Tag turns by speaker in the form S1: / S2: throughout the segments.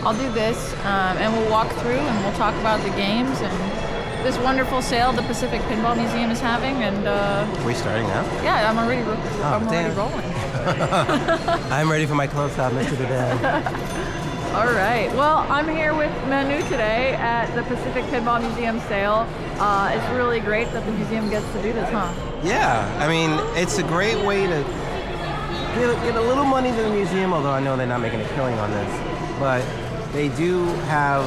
S1: I'll do this, and we'll walk through and we'll talk about the games and this wonderful sale the Pacific Pinball Museum is having. And
S2: are we starting now?
S1: Yeah, I'm already rolling.
S2: I'm ready for my close-up, Mr. Dad.
S1: All right. Well, I'm here with Manu today at the Pacific Pinball Museum sale. It's really great that the museum gets to do this, huh?
S2: Yeah, I mean, it's a great way to get a little money to the museum, although I know they're not making a killing on this. But they do have,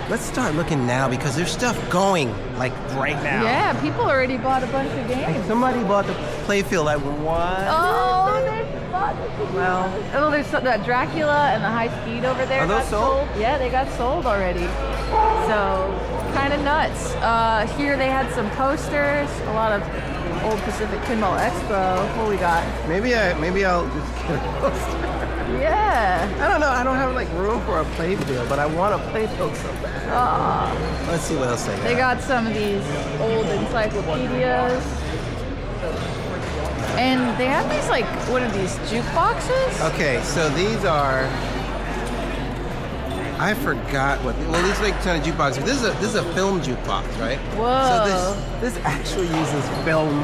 S2: let's start looking now because there's stuff going, like, right now.
S1: Yeah, people already bought a bunch of games.
S2: Like, somebody bought the playfield at one.
S1: Oh, they bought the well, there's that Dracula and the High Speed over there.
S2: Are those sold?
S1: Yeah, they got sold already. So, kind of nuts. Here they had some posters, a lot of old Pacific Pinball Expo. What we got?
S2: Maybe I'll just get a poster.
S1: Yeah.
S2: I don't know. I don't have like room for a playfield, but I want a playfield so bad. Let's see what else they got.
S1: They got some of these old encyclopedias. And they have these, like, what are these, jukeboxes?
S2: Okay, so these are, I forgot what, well, these are like kind of jukeboxes. This is a film jukebox, right?
S1: Whoa.
S2: So this actually uses film.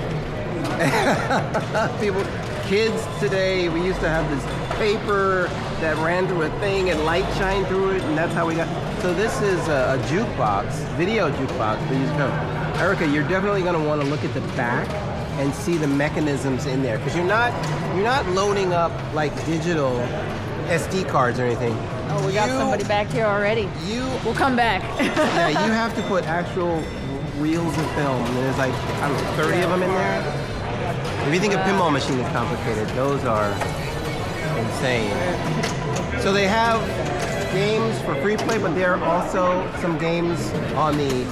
S2: Kids today, we used to have this paper that ran through a thing and light shined through it, and that's how we got. So this is a jukebox, video jukebox. They use film. Erica, you're definitely going to want to look at the back and see the mechanisms in there, because you're not loading up like digital SD cards or anything.
S1: Oh, we got somebody back here already. We'll come back.
S2: Yeah, you have to put actual reels of film. And there's like, I don't know, 30 of them in there. If you think a pinball machine is complicated, those are insane. So they have games for free play, but there are also some games on the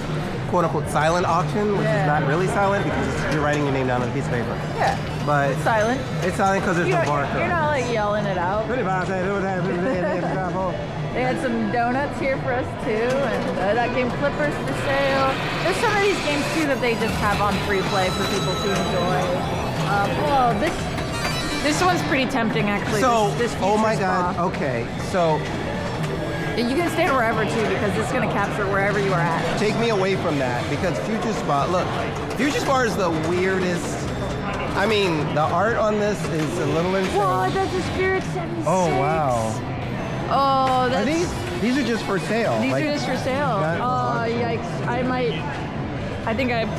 S2: quote-unquote silent auction, which is not really silent because you're writing your name down on a piece of paper.
S1: Yeah.
S2: But
S1: it's silent.
S2: It's silent because there's no barcode.
S1: You're not like yelling it out. They had some donuts here for us too, and that game Flippers for sale. There's some of these games too that they just have on free play for people to enjoy. This one's pretty tempting actually.
S2: So,
S1: this
S2: oh my
S1: Spa.
S2: God, okay, so.
S1: You can stand wherever too because it's going to capture wherever you are at.
S2: Take me away from that because Future Spa, look, Future Spa is the weirdest. I mean, the art on this is a little insane.
S1: Whoa, that's a Spirit 76.
S2: Oh, wow.
S1: Oh, that's...
S2: Are these are just for sale.
S1: These are just for sale. Oh, yikes. I think I'm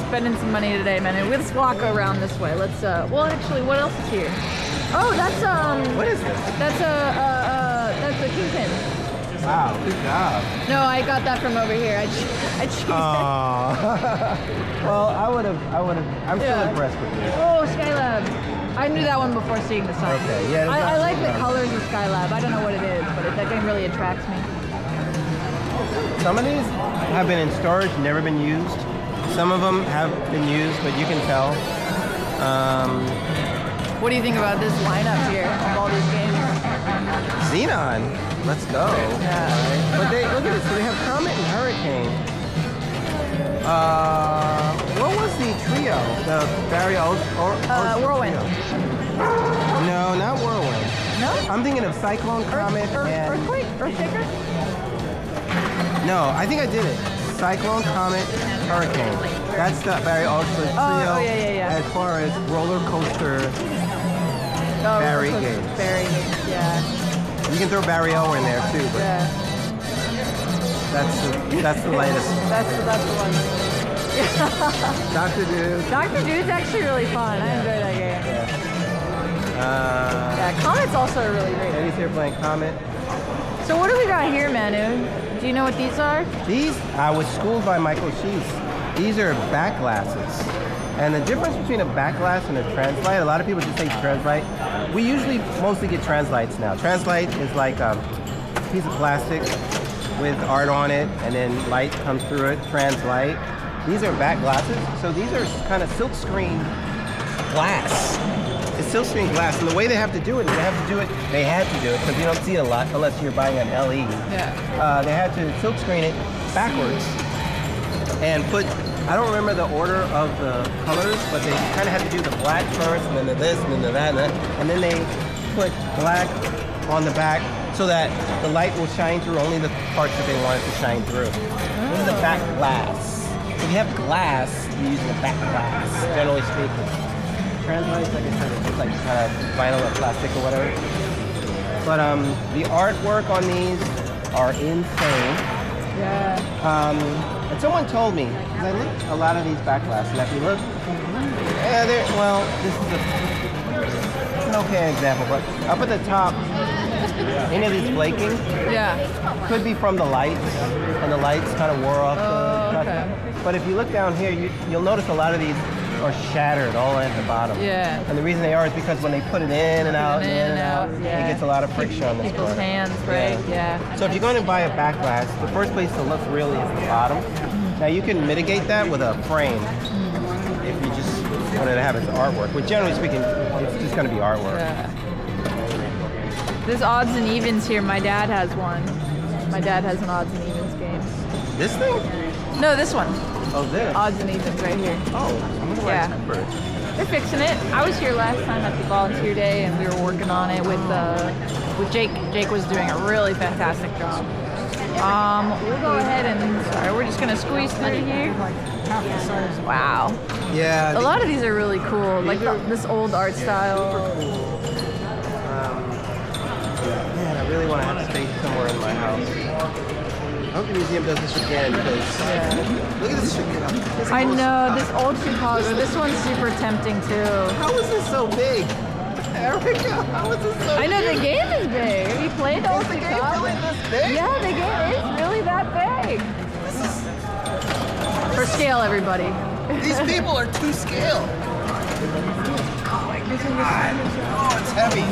S1: spending some money today, man. Let's walk around this way. Let's, well, actually, what else is here? Oh, that's,
S2: what is this?
S1: That's a Kingpin.
S2: Wow, good job.
S1: No, I got that from over here. I cheesed it.
S2: Well, I'm still impressed with you.
S1: Oh, Skylab. I knew that one before seeing the sign.
S2: Okay, yeah.
S1: I like the colors of Skylab. I don't know what it is, but that game really attracts me.
S2: Some of these have been in storage, never been used. Some of them have been used, but you can tell.
S1: What do you think about this lineup here of all these games?
S2: Xenon, let's go.
S1: Yeah.
S2: But look at this. So they have Comet and Hurricane. What was the trio? The Barry
S1: Whirlwind.
S2: Trio? No, not Whirlwind.
S1: No?
S2: I'm thinking of Cyclone, Comet, and
S1: Earthquake? Earthshaker?
S2: No, I think I did it. Cyclone, Comet, Hurricane. That's the Barry Ultra trio.
S1: Oh, yeah.
S2: As far as roller coaster Barry games.
S1: Barry games, yeah.
S2: You can throw Barry O in there too, but that's the latest.
S1: That's the one.
S2: Dr. Dude.
S1: Dr. Dude's actually really fun. I enjoy that game. Yeah, Comet's also really great.
S2: Eddie's here playing Comet.
S1: So what do we got here, Manu? Do you know what these are?
S2: These, I was schooled by Michael Sheese. These are backglasses. And the difference between a backglass and a translite, a lot of people just say translite. We usually mostly get translites now. Translite is like a piece of plastic with art on it, and then light comes through it. Translite. These are backglasses. So these are kind of silkscreen glass. It's silkscreen glass, and the way they have to do it, they had to do it because you don't see it a lot unless you're buying an LE.
S1: Yeah.
S2: They had to silkscreen it backwards and put, I don't remember the order of the colors, but they kind of had to do the black first, and then the this, and then the that, and then they put black on the back so that the light will shine through only the parts that they want it to shine through. This is a back glass. If you have glass, you're using a back glass, generally speaking. Translite, like I said, it's just like kind of vinyl or plastic or whatever. But the artwork on these are insane.
S1: Yeah.
S2: And someone told me, because I looked at a lot of these Backglass, and if you look, this is an okay example, but up at the top, any of these flaking could be from the lights, and the lights kind of wore off
S1: okay.
S2: But if you look down here, you'll notice a lot of these are shattered all at the bottom.
S1: Yeah.
S2: And the reason they are is because when they put it in and out, it gets a lot of friction on this
S1: People's
S2: part.
S1: hands, right? Yeah.
S2: So if you're going to buy a Backglass, the first place to look really is the bottom. Now you can mitigate that with a frame if you just wanted to have its artwork. But generally speaking, it's just going to be artwork.
S1: Yeah. There's odds and evens here. My dad has one. My dad has an odds and evens game.
S2: This thing?
S1: No, this one.
S2: Oh, this?
S1: Odds and evens right here.
S2: Oh, I wonder why it's numbered.
S1: They're fixing it. I was here last time at the volunteer day, and we were working on it with Jake. Jake was doing a really fantastic job. We'll go ahead and we're just gonna squeeze through here. Wow.
S2: Yeah.
S1: A lot of these are really cool, like this old art style.
S2: Man, I really want to have space somewhere in my house. I hope the museum does this again because look at this Chicago.
S1: I know, this old Chicago. This one's super tempting too.
S2: How is this so big? Erica, how is this so big?
S1: I know the game is big. Have you played the old
S2: Is the game
S1: Chicago?
S2: really this big?
S1: Yeah, the game is really that big. For scale, everybody.
S2: These people are to scale. Oh my God. Oh, it's heavy.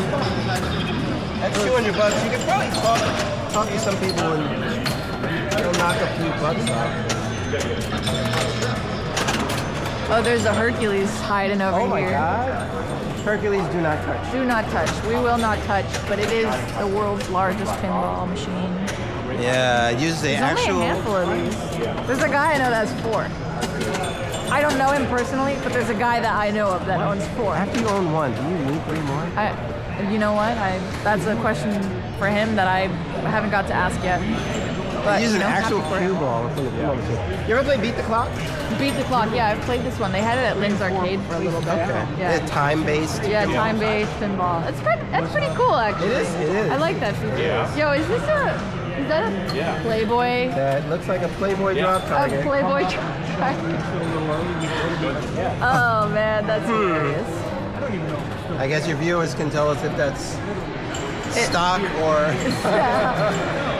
S2: That's $200. You could probably talk to some people and they'll knock a few bucks off.
S1: Oh, there's a Hercules hiding over here.
S2: Oh my God. Hercules, do not touch.
S1: Do not touch. We will not touch, but it is the world's largest pinball machine.
S2: Yeah, use the
S1: There's only a handful of these. There's a guy I know that has 4. I don't know him personally, but there's a guy that I know of that owns 4.
S2: After you own one, do you need 3 more?
S1: You know what? That's a question for him that I haven't got to ask yet. But,
S2: Use an
S1: happy
S2: actual
S1: for him.
S2: cue ball for the pinball machine. You ever play Beat the Clock?
S1: Beat the Clock. Yeah, I've played this one. They had it at Lynn's Arcade for a little bit.
S2: Okay.
S1: Yeah.
S2: Time-based.
S1: Yeah, time-based pinball. That's pretty cool, actually.
S2: It is.
S1: I like that feature.
S3: Yeah.
S1: Yo, is that a Playboy?
S2: That looks like a Playboy drop
S1: A
S2: target.
S1: Playboy target. Oh man, that's hilarious.
S2: I guess your viewers can tell us if that's stock or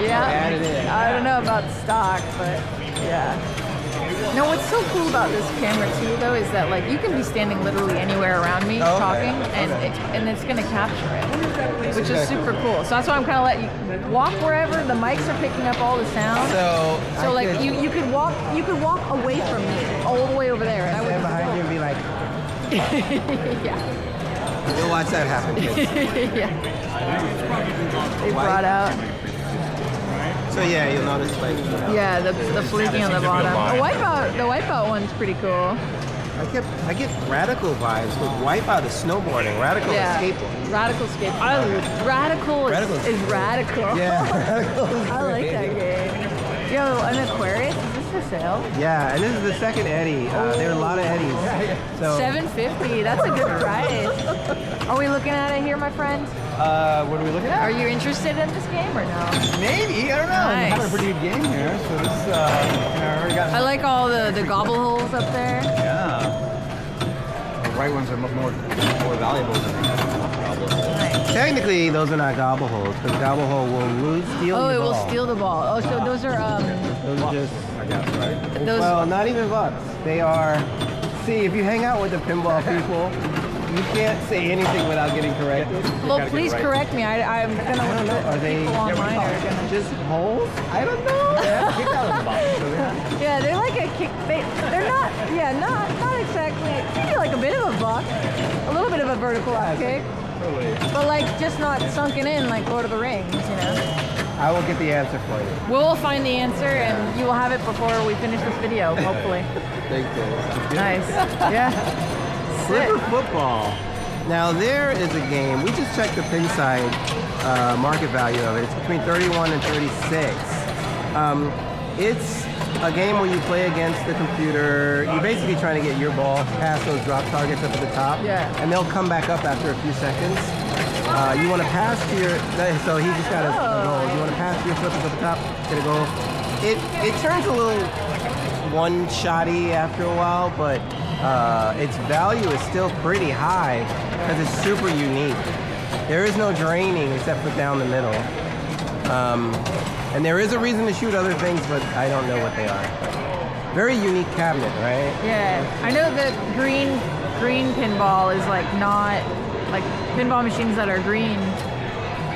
S1: Yeah.
S2: added in.
S1: I don't know about stock, but yeah. No, what's so cool about this camera too, though, is that like you can be standing literally anywhere around me talking, and it's gonna capture it, which is super cool. So that's why I'm kind of letting you walk wherever. The mics are picking up all the sound.
S2: So
S1: like you could walk away from me all the way over there, and I would
S2: stand behind you and be like,
S1: yeah.
S2: you'll watch that happen.
S1: Yeah. They brought out.
S2: So yeah, you'll notice like.
S1: Yeah, the fleeking on the bottom. The wipeout one's pretty cool.
S2: I get Radical vibes with Wipeout is snowboarding. Radical is skateboarding.
S1: Radical skate. Radical is radical.
S2: Yeah, Radical is
S1: I like that game. Yo, an Aquarius? Is this for sale?
S2: Yeah, and this is the second Eddie. There are a lot of Eddies. So
S1: $750. That's a good price. Are we looking at it here, my friend?
S2: what are we looking at?
S1: Are you interested in this game or no?
S2: Maybe, I don't know.
S1: Nice.
S2: I'm having a pretty good game here, so this, I already got.
S1: I like all the gobble holes up there.
S3: Yeah. The right ones are more valuable than the gobble holes.
S1: Nice.
S2: Technically, those are not gobble holes, because gobble hole will steal
S1: Oh,
S2: your
S1: it will
S2: ball.
S1: steal the ball. Oh, so those are
S2: Those are just,
S3: I guess, right?
S1: those.
S2: well, not even bucks. They are, see, if you hang out with the pinball people, you can't say anything without getting corrected.
S1: Well, please correct me. I'm gonna
S2: I don't know, are they
S1: people online are gonna.
S2: just holes? I don't know.
S1: Yeah, they're like a kick. They're not. Yeah, not exactly. Maybe like a bit of a buck, a little bit of a vertical kick, but like just not sunken in like Lord of the Rings, you know.
S2: I will get the answer for you.
S1: We'll find the answer, and you will have it before we finish this video, hopefully.
S2: Thank you.
S1: Nice. Yeah.
S2: Flipper football. Now there is a game. We just checked the pin side. market value of it. It's between 31 and 36. It's a game where you play against the computer. You're basically trying to get your ball past those drop targets up at the top.
S1: Yeah.
S2: And they'll come back up after a few seconds. You want to pass to your, so he just got a goal. You want to pass to your flippers at the top, get a goal. It turns a little one-shotty after a while, but its value is still pretty high because it's super unique. There is no draining except for down the middle. And there is a reason to shoot other things, but I don't know what they are. Very unique cabinet, right?
S1: Yeah, I know that green pinball is like not like pinball machines that are green.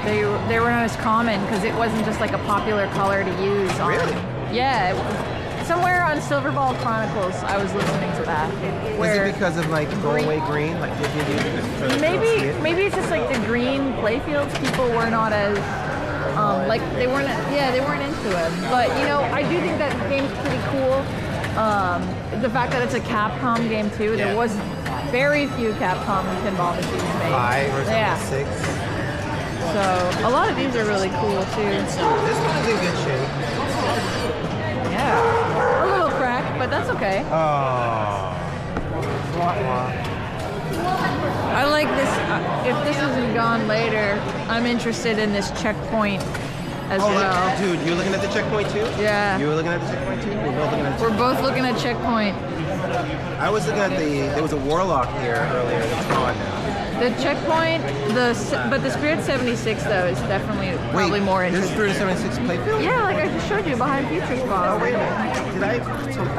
S1: They were not as common because it wasn't just like a popular color to use.
S2: Really?
S1: Yeah. Somewhere on Silverball Chronicles, I was listening to that.
S2: Was it because of like Galway green? Like
S1: maybe it's just like the green playfields. People were not as like they weren't into it. But you know, I do think that game's pretty cool. The fact that it's a Capcom game too.
S2: Yeah.
S1: There was very few Capcom pinball machines made.
S2: 5 or something, 6.
S1: So a lot of these are really cool too.
S2: This one is in good shape.
S1: Yeah, a little cracked, but that's okay.
S2: Oh.
S1: I like this. If this isn't gone later, I'm interested in this checkpoint as well.
S2: Dude, you were looking at the checkpoint too?
S1: Yeah.
S2: You were looking at the checkpoint too?
S1: We're both looking at checkpoint.
S2: I was looking at there was a warlock here earlier that's gone now.
S1: The checkpoint, but the Spirit 76 though is definitely probably more
S2: This is
S1: interesting.
S2: Spirit 76 playfield?
S1: Yeah, like I just showed you behind Future Spot.
S2: Oh, wait a minute. Did I?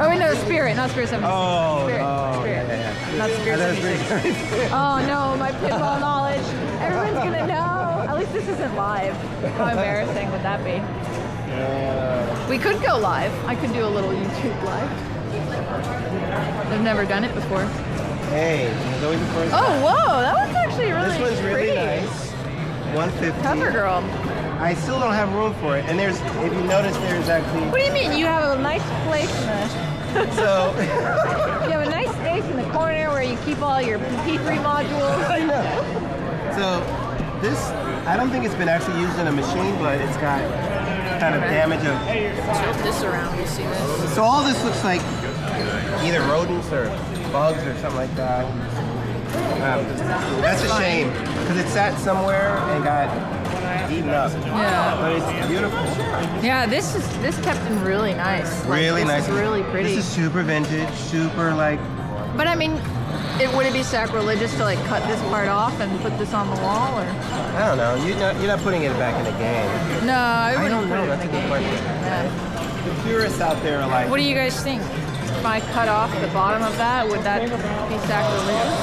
S1: Oh wait, no, Spirit, not Spirit 76.
S2: Oh,
S1: Spirit,
S2: yeah.
S1: not Spirit 76. Oh no, my pinball knowledge. Everyone's gonna know. At least this isn't live. How embarrassing would that be? We could go live. I could do a little YouTube live. I've never done it before.
S2: Hey, Zoe the first.
S1: Oh, whoa, that one's actually really
S2: This one's really
S1: pretty.
S2: nice. 150.
S1: Cover girl.
S2: I still don't have room for it. And if you notice, there's actually.
S1: What do you mean? You have a nice place in the...
S2: So.
S1: You have a nice space in the corner where you keep all your P3 modules.
S2: I know. So this, I don't think it's been actually used in a machine, but it's got kind of damage of.
S1: Tilt this around, you see this?
S2: So all this looks like either rodents or bugs or something like that. That's a shame because it sat somewhere and got eaten up.
S1: Yeah.
S2: But it's beautiful.
S1: Yeah, this kept in really nice. Like,
S2: Really
S1: this
S2: nice.
S1: Is really pretty.
S2: This is super vintage, super like.
S1: But I mean, would it be sacrilegious to like cut this part off and put this on the wall, or?
S2: I don't know. You're not putting it back in the game.
S1: No, I wouldn't
S2: don't know.
S1: put it
S2: That's
S1: in
S2: a
S1: the
S2: good
S1: game.
S2: question.
S1: Yeah.
S2: The purists out there are like.
S1: What do you guys think? If I cut off the bottom of that, would that be sacrilegious?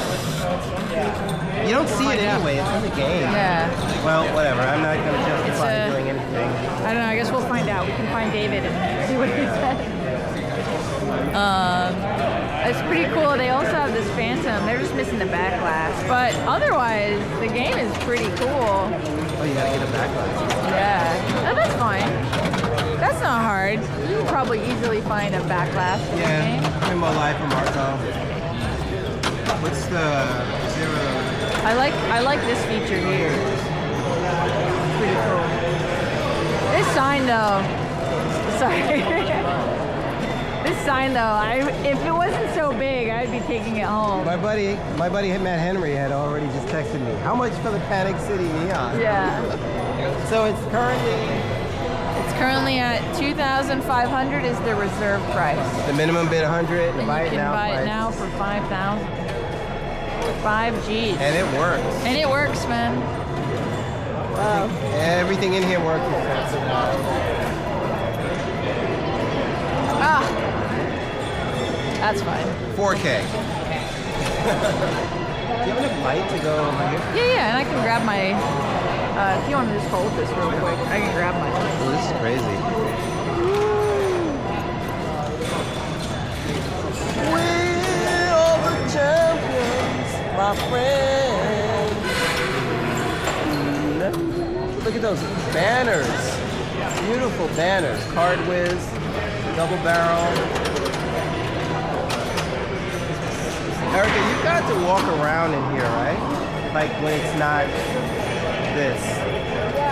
S2: You don't see it anyway. It's in the game.
S1: Yeah.
S2: Well, whatever. I'm not going to justify doing anything.
S1: I don't know. I guess we'll find out. We can find David and see what he says. It's pretty cool. They also have this Phantom. They're just missing the backglass. But otherwise, the game is pretty cool.
S2: Oh, you got to get a backglass.
S1: Yeah. Oh, that's fine. That's not hard. You can probably easily find a backglass in the game.
S2: Pinball Live from Marco. What's the zero?
S1: I like this feature here. It's pretty cool. This sign though. Sorry. This sign though, if it wasn't so big, I'd be taking it home.
S2: My buddy Matt Henry had already just texted me. How much for the Panic City Neon?
S1: Yeah.
S2: So it's
S1: currently at $2,500 is the reserve price.
S2: the minimum bid 100.
S1: And you can buy it now for $5,000. 5 G's.
S2: And it works.
S1: And it works, man. Wow.
S2: Everything in here works.
S1: Ah. That's fine.
S2: 4K. Do you have enough light to go over here?
S1: Yeah, and I can grab my, if you want to just hold this real quick, I can grab my.
S2: Oh, this is crazy. We're all the champions, my friend. Look at those banners. Beautiful banners. Card Whiz, double barrel. Erica, you've got to walk around in here, right? Like when it's not this.
S4: Yeah,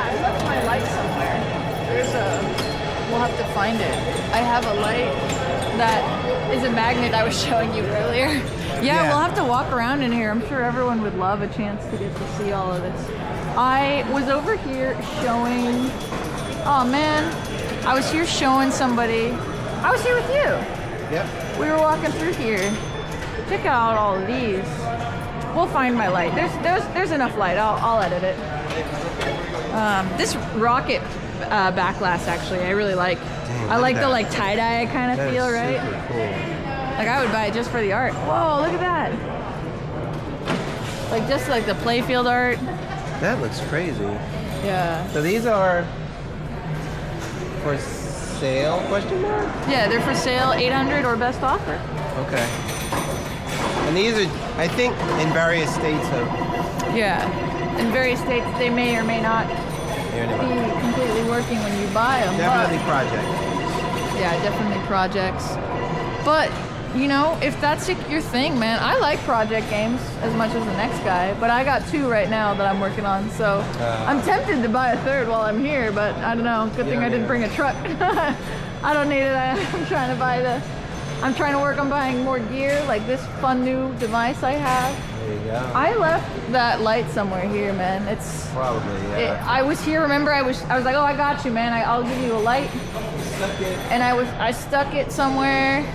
S1: find it. I have a light that is a magnet I was showing you earlier. Yeah, we'll have to walk around in here. I'm sure everyone would love a chance to get to see all of this. I was over here showing, oh man, I was here showing somebody. I was here with you.
S2: Yep.
S1: We were walking through here. Check out all of these. We'll find my light. There's enough light. I'll edit it. This rocket backglass actually I really like.
S2: Dang,
S1: I like
S2: that.
S1: the like tie-dye kind of feel, right?
S2: Super cool.
S1: Like I would buy it just for the art. Whoa, look at that. Like just like the playfield art.
S2: That looks crazy.
S1: Yeah.
S2: So these are for sale, question mark?
S1: Yeah, they're for sale, 800 or best offer.
S2: Okay. And these are, I think, in various states of...
S1: Yeah. In various states, they may or may not
S2: Here,
S1: be
S2: anyway.
S1: completely working when you buy them.
S2: Definitely
S1: but,
S2: project.
S1: yeah, definitely projects. But, you know, if that's your thing, man, I like project games as much as the next guy, but I got 2 right now that I'm working on, so I'm tempted to buy a 3rd while I'm here, but I don't know. Good thing I didn't bring a truck. I don't need it. I'm trying to work on buying more gear, like this fun new device I have.
S2: There you go.
S1: I left that light somewhere here, man. It's
S2: Probably, yeah.
S1: I was here. Remember, I was like, oh, I got you, man. I'll give you a light.
S2: Stuck it.
S1: And I stuck it somewhere.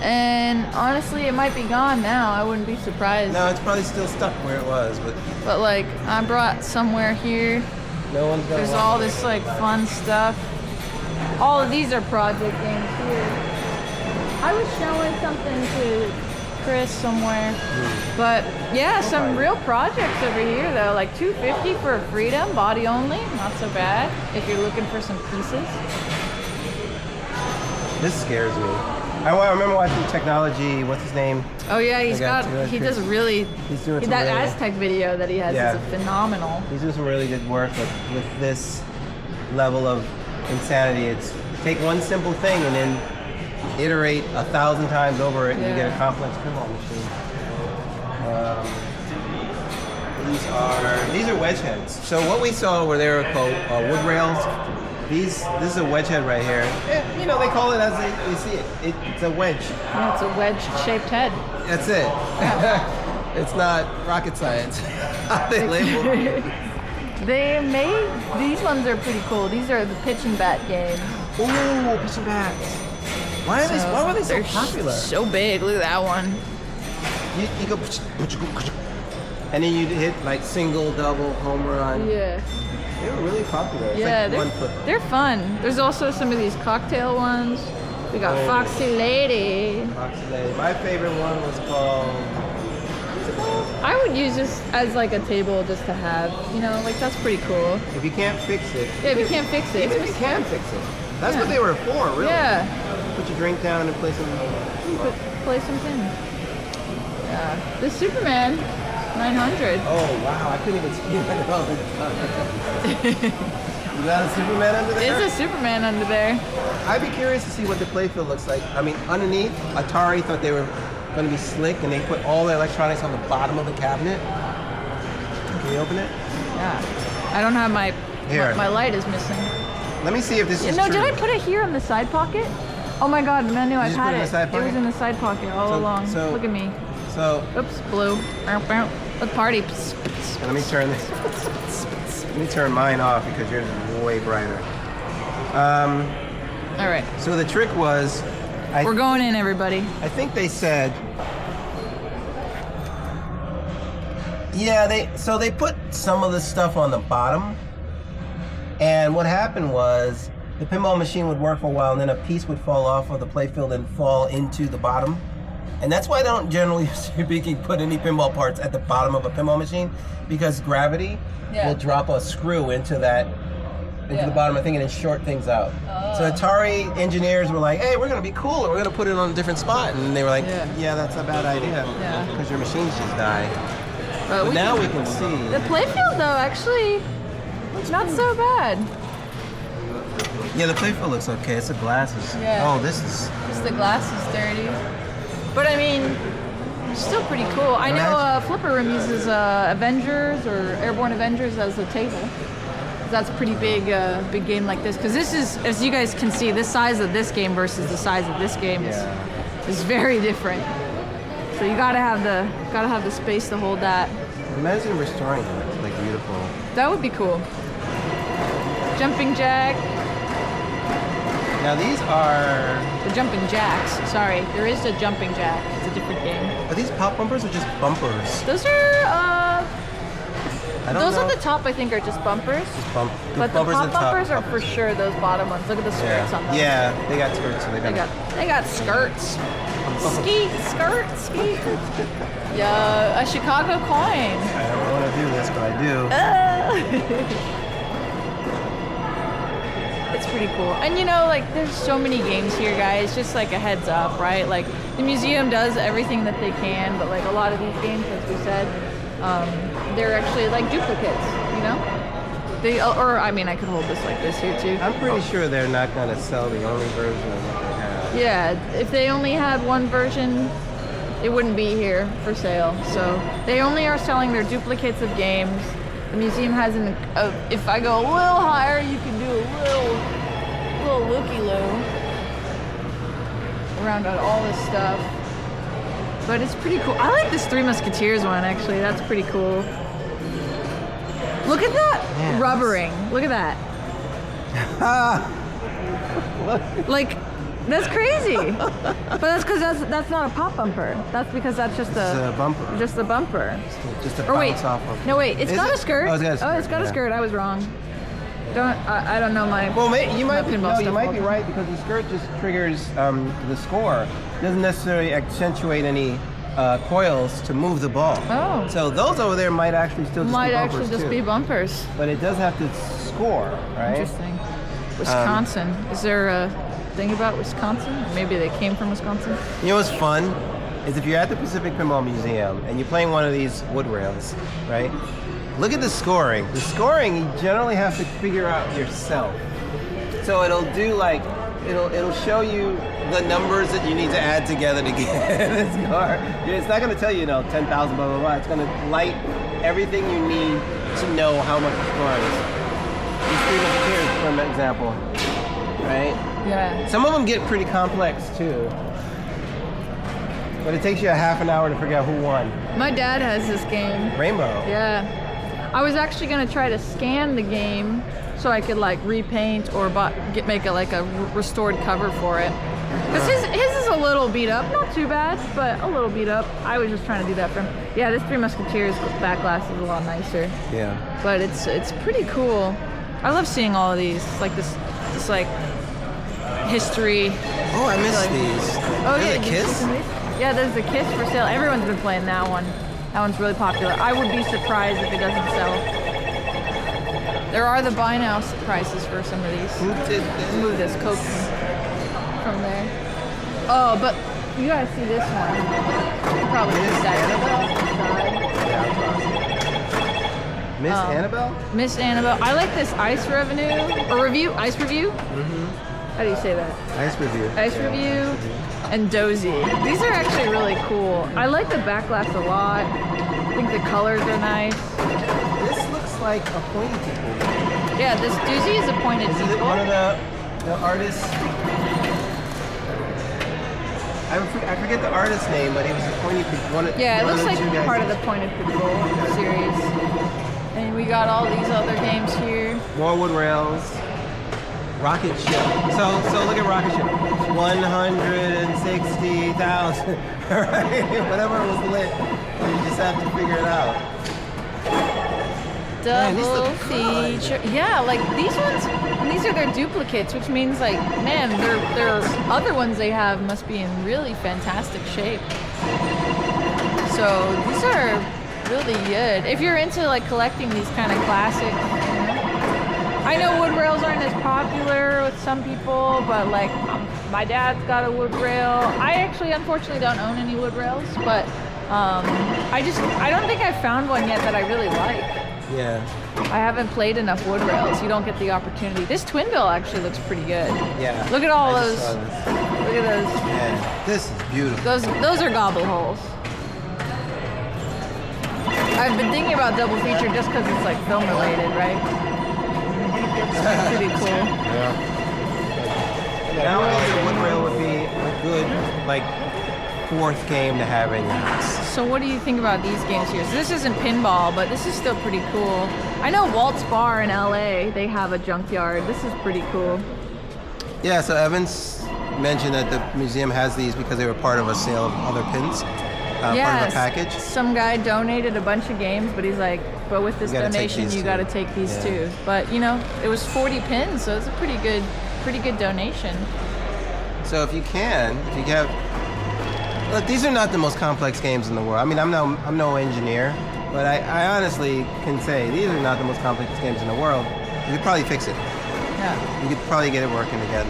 S1: And honestly, it might be gone now. I wouldn't be surprised.
S2: No, it's probably still stuck where it was,
S1: But like, I brought somewhere here.
S2: no one's gonna
S1: There's
S2: want
S1: all
S2: it.
S1: this like fun stuff. All of these are project games here. I was showing something to Chris somewhere, but yeah, some real projects over here though, like $250 for Freedom, body only, not so bad if you're looking for some pieces.
S2: This scares me. I remember watching Technology, what's his name?
S1: Oh yeah,
S2: he
S1: does really,
S2: He's doing some
S1: that
S2: really,
S1: Aztec video that he has is phenomenal.
S2: He's doing some really good work with this level of insanity. It's take one simple thing and then iterate 1,000 times over it and you get a complex pinball machine. These are wedgeheads. So what we saw were they were called wood rails. This is a wedgehead right here. You know, they call it as they see it. It's a wedge.
S1: Yeah, it's a wedge-shaped head.
S2: That's it.
S1: Yeah.
S2: It's not rocket science. They label it.
S1: These ones are pretty cool. These are the pitch and bat games.
S2: Ooh, pitch and bats. Why were they so popular?
S1: So big. Look at that one.
S2: You go, and then you hit like single, double, home run.
S1: Yeah.
S2: They were really popular. It's
S1: Yeah,
S2: like
S1: they're fun. There's also some of these cocktail ones. We got Foxy Lady.
S2: Foxy Lady. My favorite one was called.
S1: I would use this as like a table just to have. You know, like that's pretty cool.
S2: If you can't fix it.
S1: Yeah, if you can't fix it.
S2: Even if you can fix it. That's what they were for, really.
S1: Yeah.
S2: Put your drink down and play some.
S1: Play some pins. Yeah. The Superman 900.
S2: Oh wow! I couldn't even see it all the time. You got a Superman under there?
S1: It's a Superman under there.
S2: I'd be curious to see what the playfield looks like. I mean, underneath, Atari thought they were going to be slick, and they put all the electronics on the bottom of the cabinet. Can you open it?
S1: Yeah. I don't have my light is missing.
S2: Let me see if this is
S1: No,
S2: true.
S1: did I put it here in the side pocket? Oh my god, Manu, I've had it. It was in the side pocket all along. Look at me.
S2: So,
S1: oops, blue. Let's party.
S2: Let me turn this. Let me turn mine off because yours is way brighter.
S1: All right.
S2: So the trick was,
S1: we're going in, everybody.
S2: I think they said, yeah, they put some of the stuff on the bottom, and what happened was the pinball machine would work for a while, and then a piece would fall off of the playfield and fall into the bottom. And that's why I don't generally speaking put any pinball parts at the bottom of a pinball machine, because gravity will drop a screw into the bottom of the thing and then short things out. So Atari engineers were like, hey, we're gonna be cool and we're gonna put it on a different spot. And they were like, yeah, that's a bad idea because your machines just die. But now we can see.
S1: The playfield though, actually, not so bad.
S2: Yeah, the playfield looks okay. It's the glasses.
S1: Yeah.
S2: Oh, this is.
S1: Just the glass is dirty. But I mean, still pretty cool. I know Flipper Room uses Avengers or Airborne Avengers as a table. That's a pretty big game like this. Because this is, as you guys can see, the size of this game versus the size of this game is very different. So you gotta have the space to hold that.
S2: Imagine restoring it. It's like beautiful.
S1: That would be cool. Jumping jack.
S2: Now these are...
S1: The jumping jacks. Sorry, there is a jumping jack. It's a different game.
S2: Are these pop bumpers or just bumpers?
S1: Those are, those
S2: know.
S1: on the top I think are just bumpers.
S2: Just
S1: But the pop bumpers are for sure those bottom ones. Look at the skirts on those.
S2: Yeah, they got skirts. So
S1: They got skirts. Skeet, skirt, skeet. Yeah, a Chicago coin.
S2: I don't want to do this, but I do.
S1: It's pretty cool. And you know, like, there's so many games here, guys. Just like a heads up, right? Like, the museum does everything that they can, but like a lot of these games, as we said, they're actually like duplicates, you know? They, or I mean, I could hold this like this here too.
S2: I'm pretty sure they're not going to sell the only version of what they have.
S1: Yeah, if they only had one version, it wouldn't be here for sale. So they only are selling their duplicates of games. The museum has if I go a little higher, you can do a little looky-loo around all this stuff. But it's pretty cool. I like this Three Musketeers one, actually. That's pretty cool. Look at that rubbering. Look at that. Like, that's crazy. But that's because that's not a pop bumper. That's because that's just a
S2: bumper.
S1: Just the bumper.
S2: Just a
S1: bounce
S2: off of.
S1: No, wait. It's got a skirt.
S2: Oh, it's got a skirt.
S1: Oh, it's got a skirt. I was wrong. I don't know my.
S2: Well, you might be
S1: stuff.
S2: right because the skirt just triggers the score. It doesn't necessarily accentuate any coils to move the ball.
S1: Oh.
S2: So those over there might actually still just
S1: be bumpers.
S2: But it does have to score, right?
S1: Interesting. Wisconsin. Is there a thing about Wisconsin? Or maybe they came from Wisconsin.
S2: You know what's fun is if you're at the Pacific Pinball Museum and you're playing one of these wood rails, right? Look at the scoring. The scoring you generally have to figure out yourself. So it'll do like it'll show you the numbers that you need to add together to get a score. It's not going to tell you, 10,000 blah blah blah. It's going to light everything you need to know how much the score is. These Three Musketeers, for an example, right?
S1: Yeah.
S2: Some of them get pretty complex too. But it takes you a half an hour to figure out who won.
S1: My dad has this game.
S2: Rainbow.
S1: Yeah. I was actually gonna try to scan the game so I could like repaint or make a restored cover for it. Cause his is a little beat up, not too bad, but a little beat up. I was just trying to do that for him. Yeah, this Three Musketeers Backglass is a lot nicer.
S2: Yeah.
S1: But it's pretty cool. I love seeing all of these, like this like history.
S2: Oh, I missed these.
S1: Oh,
S2: There's
S1: yeah,
S2: a Kiss?
S1: Yeah, there's the Kiss for sale. Everyone's been playing that one. That one's really popular. I would be surprised if it doesn't sell. There are the buy now prices for some of these. Move this Coke from there. Oh, but you gotta see this one. You can probably miss that.
S2: Miss Annabelle?
S1: Miss Annabelle. I like this Ice Review. Ice Review? Mm-hmm. How do you say that?
S2: Ice Review.
S1: Ice Review and Dozy. These are actually really cool. I like the Backglass a lot. I think the colors are nice.
S2: This looks like a pointy people.
S1: Yeah, this Dozy is a pointed people.
S2: Is it one of the artists? I forget the artist's name, but he was a pointy people.
S1: Yeah, it looks like part of the Pointed People series. And we got all these other games here.
S2: More wood rails. Rocket ship. So look at rocket ship. 160,000. Right? Whatever was lit. You just have to figure it out.
S1: Double feature. Yeah, like these ones, and these are their duplicates, which means like, man, their other ones they have must be in really fantastic shape. So these are really good. If you're into like collecting these kind of classic, I know wood rails aren't as popular with some people, but like my dad's got a wood rail. I actually unfortunately don't own any wood rails, but I don't think I've found one yet that I really like.
S2: Yeah.
S1: I haven't played enough wood rails. You don't get the opportunity. This twin bill actually looks pretty good.
S2: Yeah.
S1: Look at all those. Look at those.
S2: Yeah. This is beautiful.
S1: Those are gobble holes. I've been thinking about double feature just because it's like film related, right?
S2: Now the wood rail would be a good, like, 4th game to have in your house.
S1: So what do you think about these games here? So this isn't pinball, but this is still pretty cool. I know Walt's Bar in LA, they have a junkyard. This is pretty cool.
S2: Yeah, so Evans mentioned that the museum has these because they were part of a sale of other pins, part of a package.
S1: Some guy donated a bunch of games, but he's like, but with this donation, you got to take these too. But you know, it was 40 pins, so it's a pretty good donation.
S2: So if you have, look, these are not the most complex games in the world. I mean, I'm no engineer, but I honestly can say these are not the most complex games in the world. You could probably fix it.
S1: Yeah.
S2: You could probably get it working again.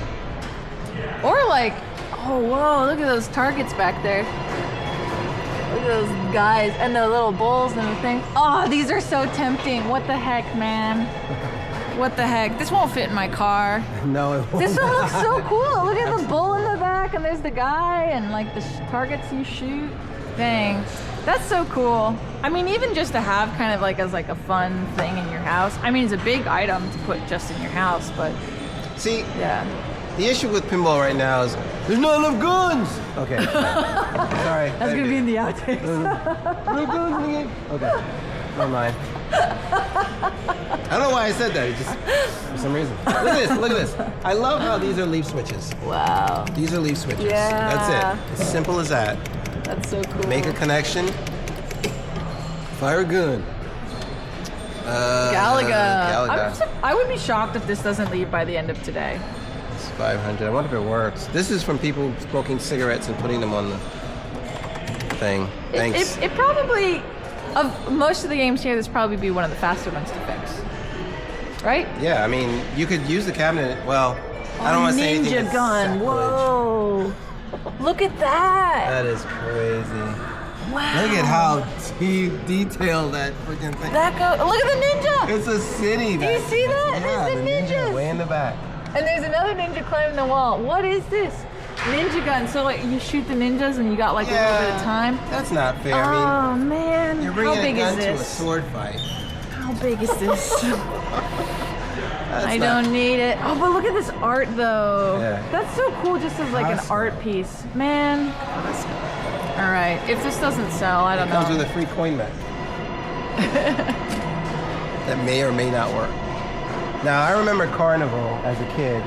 S1: Or like, oh whoa, look at those targets back there. Look at those guys and the little bowls and the thing. Oh, these are so tempting. What the heck, man? What the heck? This won't fit in my car.
S2: No, it won't.
S1: This one looks so cool. Look at the bull in the back, and there's the guy, and like the targets you shoot. Dang, that's so cool. I mean, even just to have kind of like as like a fun thing in your house. I mean, it's a big item to put just in your house, but
S2: see,
S1: yeah.
S2: The issue with pinball right now is there's not enough guns. Okay. Sorry.
S1: That's gonna be in the outtakes.
S2: No guns in the game. Okay. Never mind. I don't know why I said that. It just for some reason. Look at this. Look at this. I love how these are leaf switches.
S1: Wow.
S2: These are leaf switches.
S1: Yeah.
S2: That's it. As simple as that.
S1: That's so cool.
S2: Make a connection. Fire a gun.
S1: Galaga. I would be shocked if this doesn't leave by the end of today.
S2: It's 500. I wonder if it works. This is from people smoking cigarettes and putting them on the thing. Thanks.
S1: It probably, of most of the games here, this probably be one of the faster ones to fix. Right?
S2: Yeah, I mean, you could use the cabinet. Well, I don't want to say anything.
S1: Ninja gun. Whoa. Look at that.
S2: That is crazy.
S1: Wow.
S2: Look at how detailed that freaking thing.
S1: Look at the ninja.
S2: It's a city.
S1: Do you see that?
S2: Yeah,
S1: There's the ninjas.
S2: Way in the back.
S1: And there's another ninja climbing the wall. What is this? Ninja gun. So like you shoot the ninjas and you got like a little bit of time.
S2: That's not fair.
S1: Oh
S2: I mean,
S1: man.
S2: you're bringing
S1: How big
S2: a gun
S1: is
S2: to a
S1: this?
S2: sword fight.
S1: How big is this? I don't need it. Oh, but look at this art though.
S2: Yeah.
S1: That's so cool just as like an art piece. Man. All right. If this doesn't sell, I don't know.
S2: It comes with a free coin mech. That may or may not work. Now, I remember Carnival as a kid.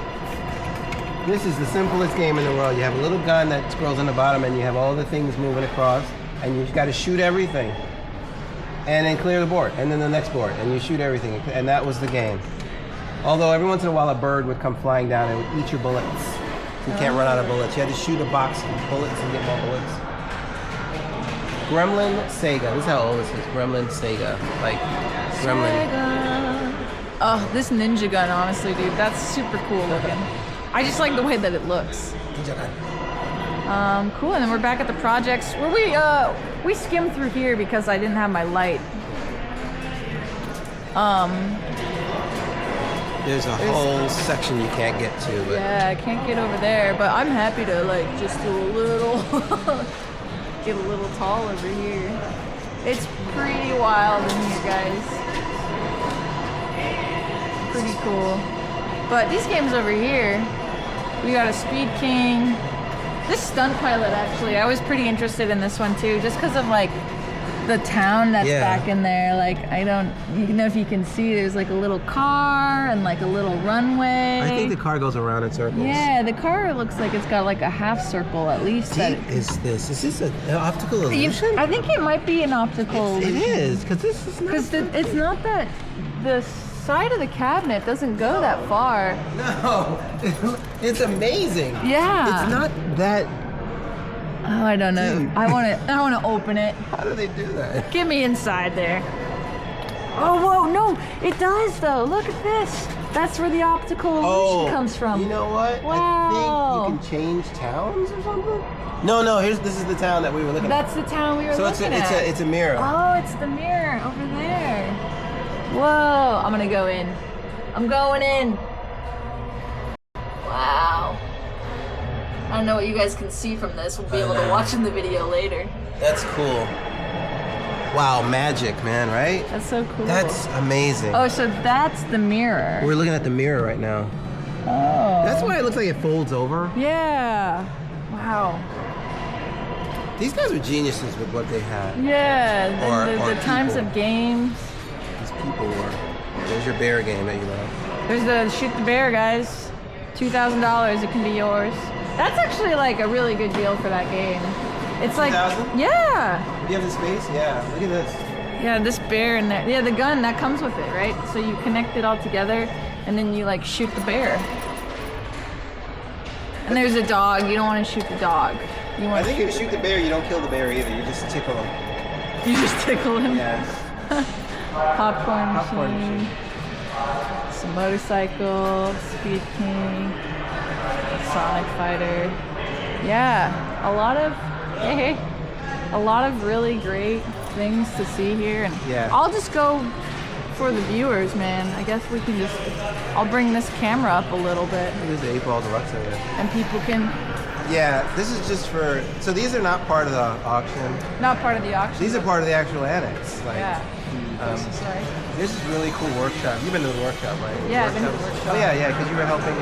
S2: This is the simplest game in the world. You have a little gun that scrolls on the bottom and you have all the things moving across and you've got to shoot everything. And then clear the board and then the next board and you shoot everything. And that was the game. Although every once in a while a bird would come flying down and would eat your bullets. So you can't run out of bullets. You had to shoot a box of bullets and get more bullets. Gremlin Sega. This is how old this is. Gremlin Sega. Like, Gremlin.
S1: Sega. Oh, this ninja gun, honestly, dude, that's super cool looking. I just like the way that it looks.
S2: Ninja gun.
S1: Cool, and then we're back at the projects where we skimmed through here because I didn't have my light.
S2: There's a whole section you can't get to. But
S1: yeah, I can't get over there, but I'm happy to like just do a little, get a little tall over here. It's pretty wild in here, guys. Pretty cool. But these games over here, we got a Speed King. This Stunt Pilot, actually, I was pretty interested in this one too, just because of like the town that's back in there. Like, I don't know if you can see, there's like a little car and like a little runway.
S2: I think the car goes around in circles.
S1: Yeah, the car looks like it's got like a half circle at least.
S2: Deep is this? Is this an optical illusion?
S1: I think it might be an optical illusion.
S2: It is, because this is not...
S1: Because it's not that... The side of the cabinet doesn't go that far.
S2: No, it's amazing.
S1: Yeah.
S2: It's not that...
S1: Oh, I don't know.
S2: Dude.
S1: I want to open it.
S2: How do they do that?
S1: Get me inside there. Oh, whoa, no, it does though. Look at this. That's where the optical illusion comes from.
S2: You know what?
S1: Wow.
S2: I think you can change towns or something? No, this is the town that we were looking at.
S1: That's the town we were looking at.
S2: So it's a mirror.
S1: Oh, it's the mirror over there. Whoa, I'm gonna go in. I'm going in. Wow. I don't know what you guys can see from this. We'll be able to watch in the video later.
S2: That's cool. Wow, magic, man, right?
S1: That's so cool.
S2: That's amazing.
S1: Oh, so that's the mirror.
S2: We're looking at the mirror right now.
S1: Oh.
S2: That's why it looks like it folds over.
S1: Yeah. Wow.
S2: These guys were geniuses with what they had.
S1: Yeah.
S2: Or
S1: And the times
S2: people.
S1: of games.
S2: These people were. There's your bear game that you love.
S1: There's the shoot the bear, guys. $2,000. It can be yours. That's actually like a really good deal for that game. It's like,
S2: 2,000?
S1: yeah.
S2: Do you have the space? Yeah. Look at this.
S1: Yeah, this bear in there. Yeah, the gun that comes with it, right? So you connect it all together, and then you like shoot the bear. And there's a dog. You don't want to shoot the dog. You want.
S2: I think if you shoot the bear, you don't kill the bear either. You just tickle him.
S1: You just tickle him.
S2: Yeah.
S1: Popcorn
S2: Popcorn
S1: machine.
S2: machine.
S1: Some motorcycle. Speed King. Sonic Fighter. Yeah, a lot of really great things to see here, and
S2: Yeah.
S1: I'll just go for the viewers, man. I guess we can just. I'll bring this camera up a little bit,
S2: There's the 8-ball deluxe over there.
S1: and people can.
S2: Yeah, this is just for. So these are not part of the auction.
S1: Not part of the auction.
S2: These are part of the actual annex. Like,
S1: Yeah. Sorry.
S2: This is really cool workshop. You've been to the workshop, right?
S1: Yeah, I've been to the workshop.
S2: Oh yeah, yeah, because you were helping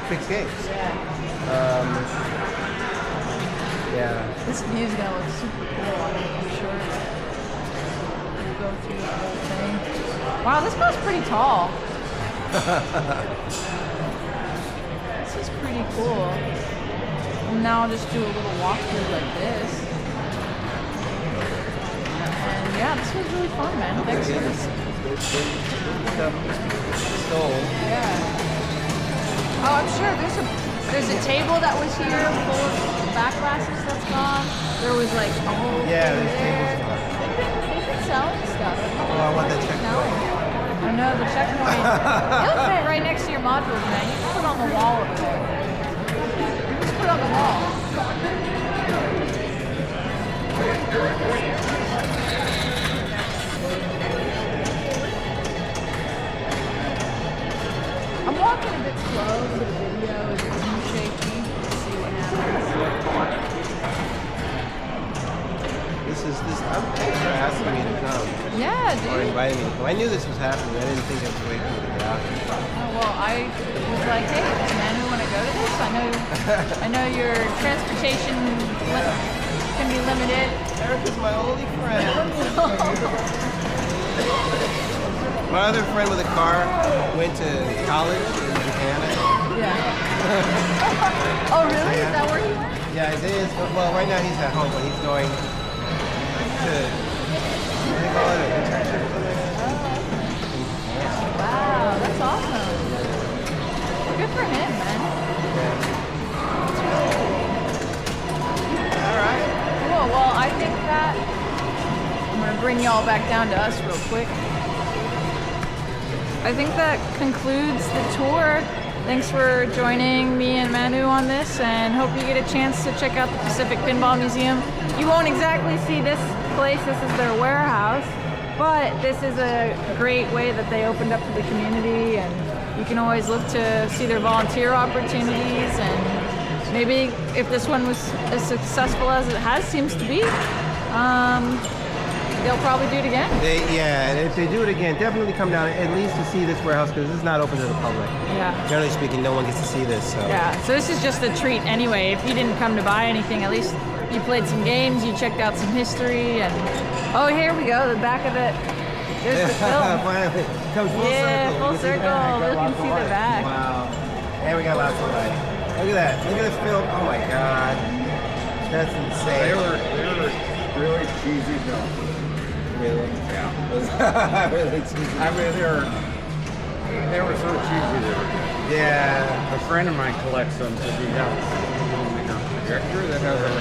S2: fix games. Yeah.
S1: This view's gonna look super cool on it, I'm sure. We'll go through the whole thing. Wow, this goes pretty tall. This is pretty cool. And now I'll just do a little walkthrough like this. And yeah, this was really fun, man. Thanks for this. Yeah. Oh, I'm sure there's a table that was here full of backglasses that's gone. There was like a whole
S2: Yeah,
S1: thing
S2: there's
S1: there.
S2: tables gone.
S1: They've been selling stuff.
S2: Oh, I want that checkpoint.
S1: I know the checkpoint. It'll fit right next to your modules, man. You can put it on the wall over there. Just put it on the wall. I'm walking a bit slow for the video. It's too shaky. Let's see what happens.
S2: This. Thanks for asking me to come
S1: Yeah,
S2: or
S1: dude.
S2: inviting me to come. I knew this was happening. I didn't think I was waiting for you to get out here.
S1: Oh, well, I was like, hey, man, we want to go to this. I know your transportation can be limited.
S2: Erica's my only friend. My other friend with a car went to college in Japan.
S1: Yeah. Oh, really? Is that where he went?
S2: Yeah, Isaiah's. Well, right now he's at home, but he's going to. What do they call it? An internship or something?
S1: Wow, that's awesome. Good for him, man.
S2: All right.
S1: Cool. Well, I think that I'm gonna bring y'all back down to us real quick. I think that concludes the tour. Thanks for joining me and Manu on this, and hope you get a chance to check out the Pacific Pinball Museum. You won't exactly see this place, this is their warehouse, but this is a great way that they opened up to the community, and you can always look to see their volunteer opportunities, and maybe if this one was as successful as it seems to be, they'll probably do it again.
S2: And if they do it again, definitely come down at least to see this warehouse because this is not open to the public.
S1: Yeah.
S2: Generally speaking, no one gets to see this. So.
S1: Yeah, so this is just a treat anyway. If you didn't come to buy anything, at least you played some games, you checked out some history, and oh, here we go, the back of it. There's the film.
S2: Finally, comes full circle.
S1: Yeah, full
S2: You can see
S1: circle.
S2: back.
S1: Look and see the back.
S2: Wow. And we got lots of light. Look at that. Look at this film. Oh my God. That's insane.
S3: They were really cheesy films.
S2: Really?
S3: Yeah.
S2: Really cheesy.
S3: I mean, they were so cheesy. They were.
S2: Yeah.
S3: A friend of mine collects them because he has a projector that has an